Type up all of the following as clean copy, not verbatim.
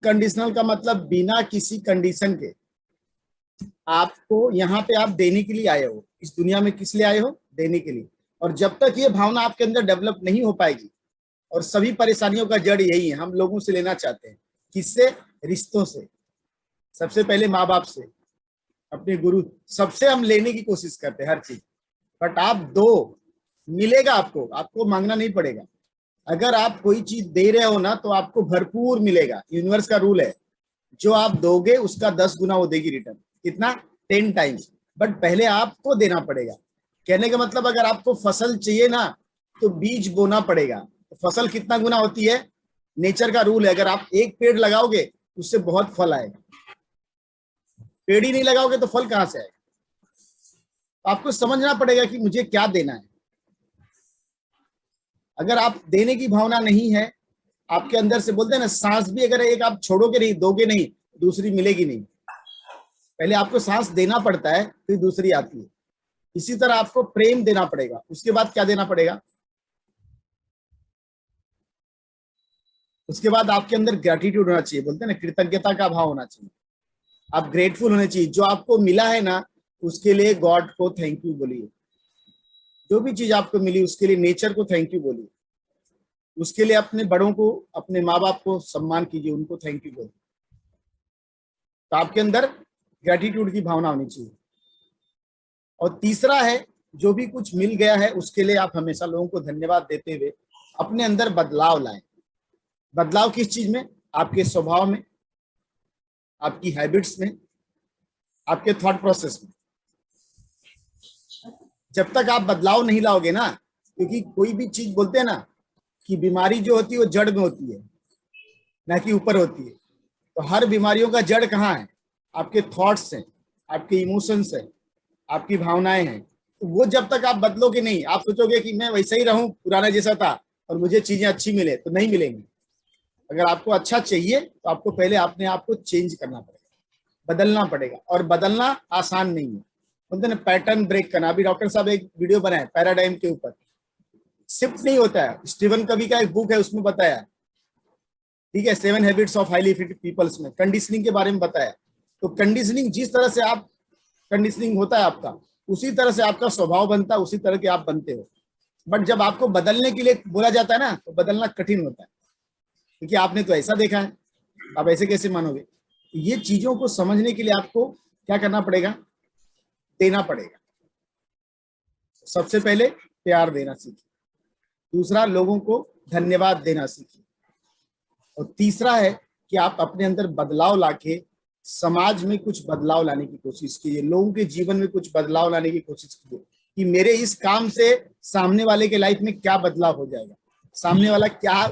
Unconditional का मतलब बिना किसी कंडीशन के। आपको यहाँ पे आप देने के लिए आए हो, इस दुनिया में किस लिए आए हो? देने के लिए। और जब तक ये भावना आपके अंदर डेवलप नहीं हो पाएगी, और सभी परेशानियों का जड़ यही है, हम लोगों से लेना चाहते हैं। किससे? रिश्तों से। सबसे पहले माँ बाप से, अपने गुरु, सबसे हम लेने की कोशिश करते हैं हर चीज। बट आप दो, मिलेगा आपको, आपको मांगना नहीं पड़ेगा। अगर आप कोई चीज दे रहे हो ना तो आपको भरपूर मिलेगा। यूनिवर्स का रूल है, जो आप दोगे उसका 10 गुना वो देगी रिटर्न। कितना? 10 टाइम्स। बट पहले आपको देना पड़ेगा। कहने का मतलब, अगर आपको फसल चाहिए ना तो बीज बोना पड़ेगा। तो फसल कितना गुना होती है? नेचर का रूल है, अगर आप एक पेड़ लगाओगे उससे बहुत फल आएगा। पेड़ ही नहीं लगाओगे तो फल कहां से आएगा? तो आपको समझना पड़ेगा कि मुझे क्या देना है। अगर आप देने की भावना नहीं है आपके अंदर से, बोलते हैं ना, सांस भी अगर एक आप छोड़ोगे नहीं, दोगे नहीं, दूसरी मिलेगी नहीं। पहले आपको सांस देना पड़ता है, फिर दूसरी आती है। इसी तरह आपको प्रेम देना पड़ेगा, उसके बाद क्या देना पड़ेगा? उसके बाद आपके अंदर ग्रेटिट्यूड होना चाहिए, बोलते हैं ना, कृतज्ञता का भाव होना चाहिए। आप ग्रेटफुल होने चाहिए। जो आपको मिला है ना उसके लिए गॉड को थैंक यू बोलिए। जो भी चीज आपको मिली उसके लिए नेचर को थैंक यू बोलिए। उसके लिए अपने बड़ों को, अपने माँ बाप को सम्मान कीजिए, उनको थैंक यू बोलिए। तो आपके अंदर ग्रेटिट्यूड की भावना होनी चाहिए। और तीसरा है, जो भी कुछ मिल गया है उसके लिए आप हमेशा लोगों को धन्यवाद देते हुए अपने अंदर बदलाव लाएं। बदलाव किस चीज में? आपके स्वभाव में, आपकी हैबिट्स में, आपके थॉट प्रोसेस में। जब तक आप बदलाव नहीं लाओगे ना, क्योंकि कोई भी चीज, बोलते हैं ना कि बीमारी जो होती है वो जड़ में होती है, ना कि ऊपर होती है। तो हर बीमारियों का जड़ कहाँ है? आपके थॉट्स हैं, आपके इमोशंस हैं, आपकी भावनाएं हैं। तो वो जब तक आप बदलोगे नहीं, आप सोचोगे कि मैं वैसे ही रहूं पुराना जैसा था और मुझे चीजें अच्छी मिले, तो नहीं मिलेंगी। अगर आपको अच्छा चाहिए तो आपको पहले अपने आप को चेंज करना पड़ेगा, बदलना पड़ेगा। और बदलना आसान नहीं है, बोलते ना पैटर्न ब्रेक करना। अभी डॉक्टर साहब एक वीडियो बनाए पैराडाइम के ऊपर, शिफ्ट नहीं होता है। स्टीवन कवी का एक बुक है, उसमें बताया, ठीक है, 7 habits of highly effective peoples में कंडीशनिंग के बारे में बताया। तो कंडीशनिंग, जिस तरह से आप कंडीशनिंग होता है आपका, उसी तरह से आपका स्वभाव बनता है, उसी तरह के आप बनते हो। बट जब आपको बदलने के लिए बोला जाता है ना, तो बदलना कठिन होता है, क्योंकि आपने तो ऐसा देखा है, आप ऐसे कैसे मानोगे? ये चीजों को समझने के लिए आपको क्या करना पड़ेगा? देना पड़ेगा। सबसे पहले प्यार देना सीखिए, दूसरा लोगों को धन्यवाद देना सीखिए, और तीसरा है कि आप अपने अंदर बदलाव लाके समाज में कुछ बदलाव लाने की कोशिश कीजिए। लोगों के जीवन में कुछ बदलाव लाने की कोशिश कीजिए कि मेरे इस काम से सामने वाले के लाइफ में क्या बदलाव हो जाएगा, सामने वाला क्या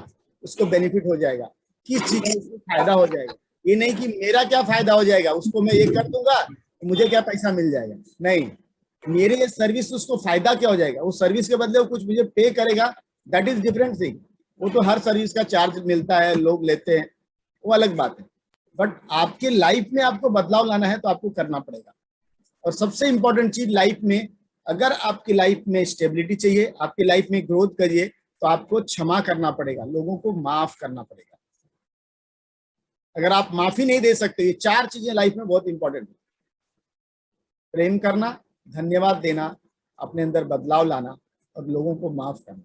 उसको बेनिफिट हो जाएगा, किस चीज से उसको फायदा हो जाएगा। ये नहीं कि मेरा क्या फायदा हो जाएगा, उसको मैं ये कर दूंगा तो मुझे क्या पैसा मिल जाएगा। नहीं, मेरे ये सर्विस से उसको फायदा क्या हो जाएगा, उस सर्विस के बदले वो कुछ मुझे पे करेगा, दैट इज डिफरेंट थिंग। वो तो हर सर्विस का चार्ज मिलता है, लोग लेते हैं, वो अलग बात है। बट आपके लाइफ में आपको बदलाव लाना है तो आपको करना पड़ेगा। और सबसे इंपॉर्टेंट चीज लाइफ में, अगर आपकी लाइफ में स्टेबिलिटी चाहिए, आपकी लाइफ में ग्रोथ करिए, तो आपको क्षमा करना पड़ेगा, लोगों को माफ करना पड़ेगा। अगर आप माफी नहीं दे सकते, ये 4 चीजें लाइफ में बहुत इंपॉर्टेंट है। प्रेम करना, धन्यवाद देना, अपने अंदर बदलाव लाना, और लोगों को माफ करना।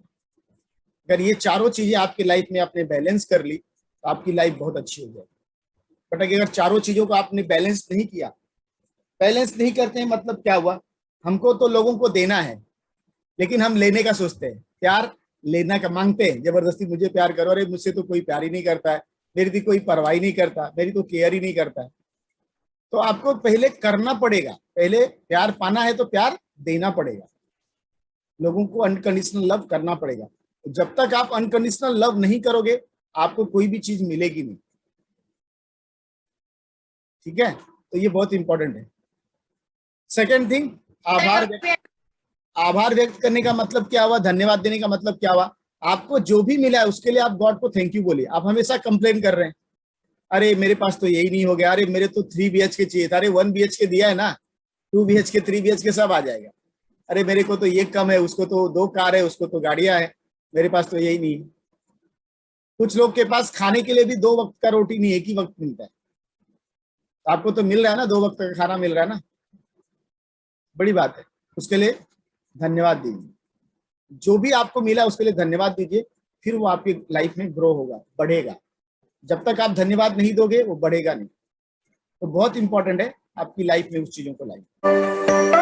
अगर ये चारों चीजें आपकी लाइफ में आपने बैलेंस कर ली तो आपकी लाइफ बहुत अच्छी हो जाएगी। बट अगर चारों चीजों को आपने बैलेंस नहीं किया, बैलेंस नहीं करते हैं मतलब क्या हुआ? हमको तो लोगों को देना है, लेकिन हम लेने का सोचते हैं। प्यार लेना का मांगते हैं जबरदस्ती, मुझे प्यार करो। अरे मुझसे तो कोई प्यार ही नहीं करता है, मेरी तो कोई परवाह नहीं करता, मेरी तो केयर ही नहीं करता है। तो आपको पहले करना पड़ेगा, पहले प्यार पाना है तो प्यार देना पड़ेगा, लोगों को अनकंडीशनल लव करना पड़ेगा। तो जब तक आप अनकंडीशनल लव नहीं करोगे आपको कोई भी चीज मिलेगी नहीं। ठीक है, तो ये बहुत इंपॉर्टेंट है। सेकेंड थिंग, आभार व्यक्त करने का मतलब क्या हुआ? धन्यवाद देने का मतलब क्या हुआ? आपको जो भी मिला है उसके लिए आप गॉड को थैंक यू बोलिए। आप हमेशा कंप्लेन कर रहे हैं, अरे मेरे पास तो यही नहीं हो गया, अरे मेरे तो 3 BHK चाहिए था, अरे 1 BHK दिया है ना, 2 BHK 3 BHK सब आ जाएगा। अरे मेरे को तो ये कम है, उसको तो 2 कार है, उसको तो गाड़ियां है, मेरे पास तो यही नहीं। कुछ लोग के पास खाने के लिए भी 2 वक्त का रोटी नहीं, एक ही वक्त मिलता है। आपको तो मिल रहा है ना, 2 वक्त का खाना मिल रहा है ना, बड़ी बात है। उसके लिए धन्यवाद दीजिए। जो भी आपको मिला उसके लिए धन्यवाद दीजिए, फिर वो आपकी लाइफ में ग्रो होगा, बढ़ेगा। जब तक आप धन्यवाद नहीं दोगे वो बढ़ेगा नहीं। तो बहुत इंपॉर्टेंट है आपकी लाइफ में उस चीजों को लाइए।